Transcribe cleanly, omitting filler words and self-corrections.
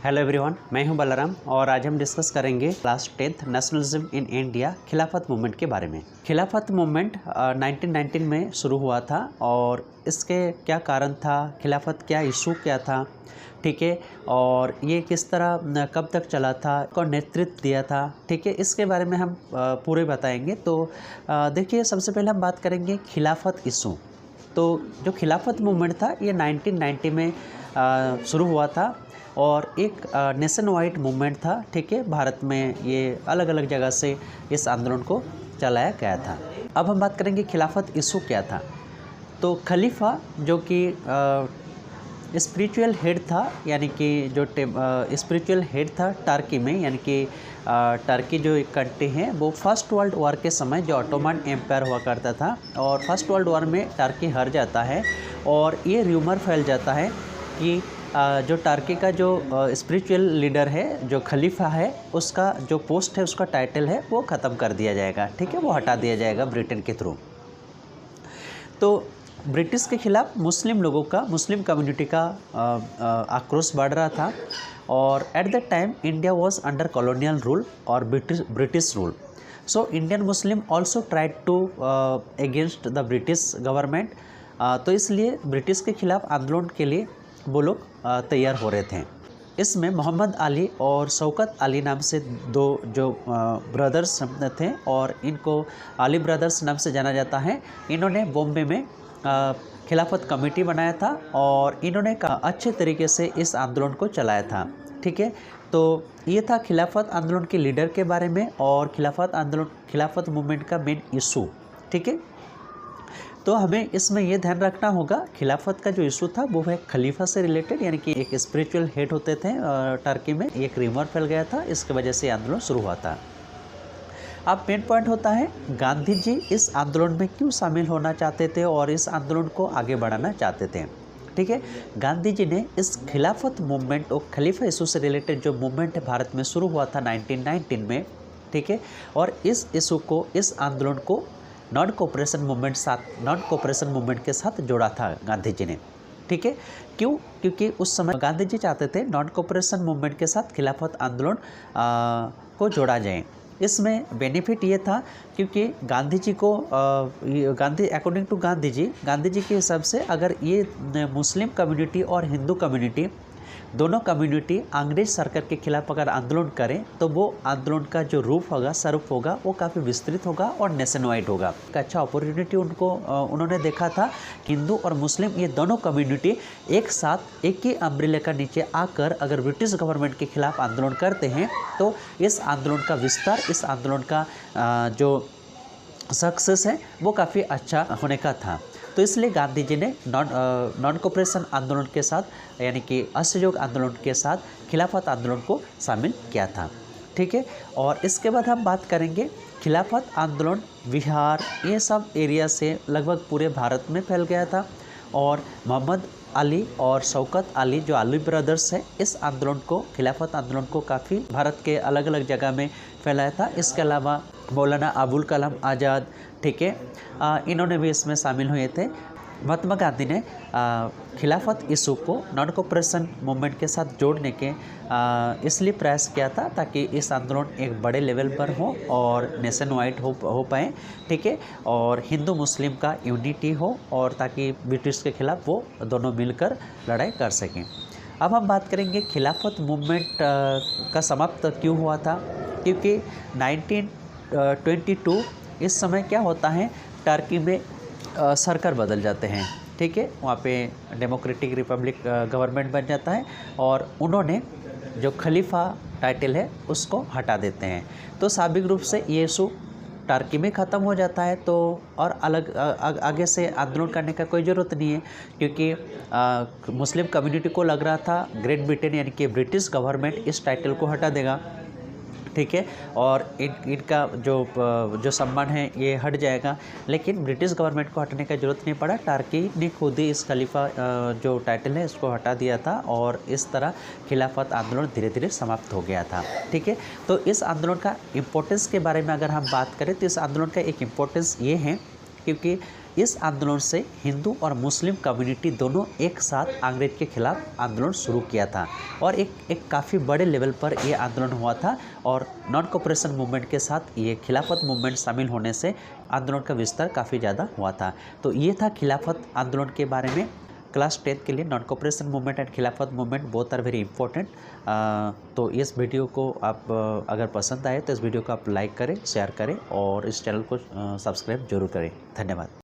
Hello everyone, मैं हूं बलराम और आज हम डिस्कस करेंगे class 10th nationalism in India खिलाफत मूवमेंट के बारे में। खिलाफत मूवमेंट 1919 में शुरू हुआ था और इसके क्या कारण था, खिलाफत क्या इशू क्या था, ठीक है, और ये किस तरह कब तक चला था, कौन नेतृत्व दिया था, ठीक है, इसके बारे में हम पूरे बताएंगे। तो देखिए, सबसे पहले हम बात करेंगे खिलाफत इशू। तो जो खिलाफत मूवमेंट था ये 1990 में शुरू हुआ था और एक नेशन वाइड मूवमेंट था, ठीक है। भारत में ये अलग अलग जगह से इस आंदोलन को चलाया गया था। अब हम बात करेंगे खिलाफत इशू क्या था। तो खलीफा जो कि स्पिरिचुअल हेड था, यानी कि जो स्पिरिचुअल हेड था टर्की में, यानी कि टर्की जो एक कंट्री है वो फर्स्ट वर्ल्ड वॉर के समय जो ऑटोमन एम्पायर हुआ करता था, और फर्स्ट वर्ल्ड वॉर में टर्की हार जाता है और ये र्यूमर फैल जाता है कि जो टर्की का जो स्पिरिचुअल लीडर है, जो खलीफा है, उसका जो पोस्ट है, उसका टाइटल है, वो ख़त्म कर दिया जाएगा, ठीक है, वो हटा दिया जाएगा ब्रिटेन के थ्रू। तो ब्रिटिश के खिलाफ मुस्लिम लोगों का, मुस्लिम कम्युनिटी का आक्रोश बढ़ रहा था और at that time India was under colonial rule और British rule. So Indian Muslim also tried to against the British government. तो इसलिए ब्रिटिश के खिलाफ आंदोलन के लिए वो लोग तैयार हो रहे थे। इसमें मोहम्मद अली और शौकत अली नाम से दो जो ब्रदर्स थे और इनको अली ब्रदर्स नाम से जाना जाता है। इन्होंने बॉम्बे में खिलाफत कमेटी बनाया था और इन्होंने अच्छे तरीके से इस आंदोलन को चलाया था, ठीक है। तो ये था खिलाफत आंदोलन के लीडर के बारे में और खिलाफत मूवमेंट का मेन इशू, ठीक है। तो हमें इसमें यह ध्यान रखना होगा, खिलाफत का जो इशू था वो है खलीफा से रिलेटेड, यानी कि एक स्पिरिचुअल हेड होते थे टर्की में, एक र्यूमर फैल गया था, इसकी वजह से आंदोलन शुरू हुआ था। अब मेन पॉइंट होता है गांधी जी इस आंदोलन में क्यों शामिल होना चाहते थे और इस आंदोलन को आगे बढ़ाना चाहते थे, ठीक है। गांधी जी ने इस खिलाफत मूवमेंट और खलीफा इशू से रिलेटेड जो मूवमेंट है भारत में शुरू हुआ था 1919 में, ठीक है, और इस इशू को, इस आंदोलन को नॉन कोऑपरेशन मूवमेंट के साथ जोड़ा था गांधी जी ने, ठीक है। क्यों? क्योंकि उस समय गांधी जी चाहते थे नॉन कोऑपरेशन मूवमेंट के साथ खिलाफत आंदोलन को जोड़ा जाए। इसमें बेनिफिट ये था क्योंकि गांधी जी को अकॉर्डिंग टू गांधी जी के हिसाब से अगर ये मुस्लिम कम्युनिटी और हिंदू कम्युनिटी दोनों कम्युनिटी अंग्रेज सरकार के खिलाफ अगर आंदोलन करें तो वो आंदोलन का जो रूप होगा, स्वरूप होगा, वो काफ़ी विस्तृत होगा और नेशन वाइड होगा। एक अच्छा अपॉर्चुनिटी उन्होंने देखा था। हिंदू और मुस्लिम ये दोनों कम्युनिटी एक साथ एक ही अम्ब्रेला का नीचे आकर अगर ब्रिटिश गवर्नमेंट के खिलाफ आंदोलन करते हैं तो इस आंदोलन का विस्तार, इस आंदोलन का जो सक्सेस है वो काफ़ी अच्छा होने का था। तो इसलिए गांधी जी ने नॉन कोऑपरेशन आंदोलन के साथ, यानी कि असहयोग आंदोलन के साथ खिलाफत आंदोलन को शामिल किया था, ठीक है। और इसके बाद हम बात करेंगे खिलाफत आंदोलन बिहार, ये सब एरिया से लगभग पूरे भारत में फैल गया था और मोहम्मद अली और शौकत अली जो अली ब्रदर्स है, इस आंदोलन को, खिलाफत आंदोलन को काफ़ी भारत के अलग अलग जगह में फैलाया था। इसके अलावा मौलाना अबुल कलाम आज़ाद, ठीक है, इन्होंने भी इसमें शामिल हुए थे। महात्मा गांधी ने खिलाफत इशू को नॉन कोऑपरेशन मूवमेंट के साथ जोड़ने के इसलिए प्रयास किया था ताकि इस आंदोलन एक बड़े लेवल पर हो और नेशन वाइड हो पाए, ठीक है, और हिंदू मुस्लिम का यूनिटी हो और ताकि ब्रिटिश के खिलाफ वो दोनों मिलकर लड़ाई कर सकें। अब हम बात करेंगे खिलाफत मूवमेंट का समाप्त क्यों हुआ था। क्योंकि 1922 इस समय क्या होता है, टर्की में सरकार बदल जाते हैं, ठीक है, वहाँ पे डेमोक्रेटिक रिपब्लिक गवर्नमेंट बन जाता है और उन्होंने जो खलीफा टाइटल है उसको हटा देते हैं। तो स्वाभाविक रूप से ये इशू टर्की में ख़त्म हो जाता है। तो और आगे से आंदोलन करने का कोई ज़रूरत नहीं है क्योंकि मुस्लिम कम्युनिटी को लग रहा था ग्रेट ब्रिटेन, यानी कि ब्रिटिश गवर्नमेंट इस टाइटल को हटा देगा, ठीक है, और इनका जो सम्मान है ये हट जाएगा। लेकिन ब्रिटिश गवर्नमेंट को हटने का जरूरत नहीं पड़ा, टर्की ने खुद ही इस खलीफा जो टाइटल है इसको हटा दिया था और इस तरह खिलाफत आंदोलन धीरे धीरे समाप्त हो गया था, ठीक है। तो इस आंदोलन का इम्पोर्टेंस के बारे में अगर हम बात करें तो इस आंदोलन का एक इम्पोर्टेंस ये है क्योंकि इस आंदोलन से हिंदू और मुस्लिम कम्युनिटी दोनों एक साथ अंग्रेज के खिलाफ आंदोलन शुरू किया था और एक काफ़ी बड़े लेवल पर यह आंदोलन हुआ था और नॉन कोऑपरेशन मूवमेंट के साथ ये खिलाफत मूवमेंट शामिल होने से आंदोलन का विस्तार काफ़ी ज़्यादा हुआ था। तो ये था खिलाफत आंदोलन के बारे में। क्लास 10 के लिए non cooperation movement and Khilafat movement both are very important. तो इस वीडियो को आप अगर पसंद आए तो इस वीडियो को आप लाइक करें, शेयर करें और इस चैनल को सब्सक्राइब जरूर करें। धन्यवाद।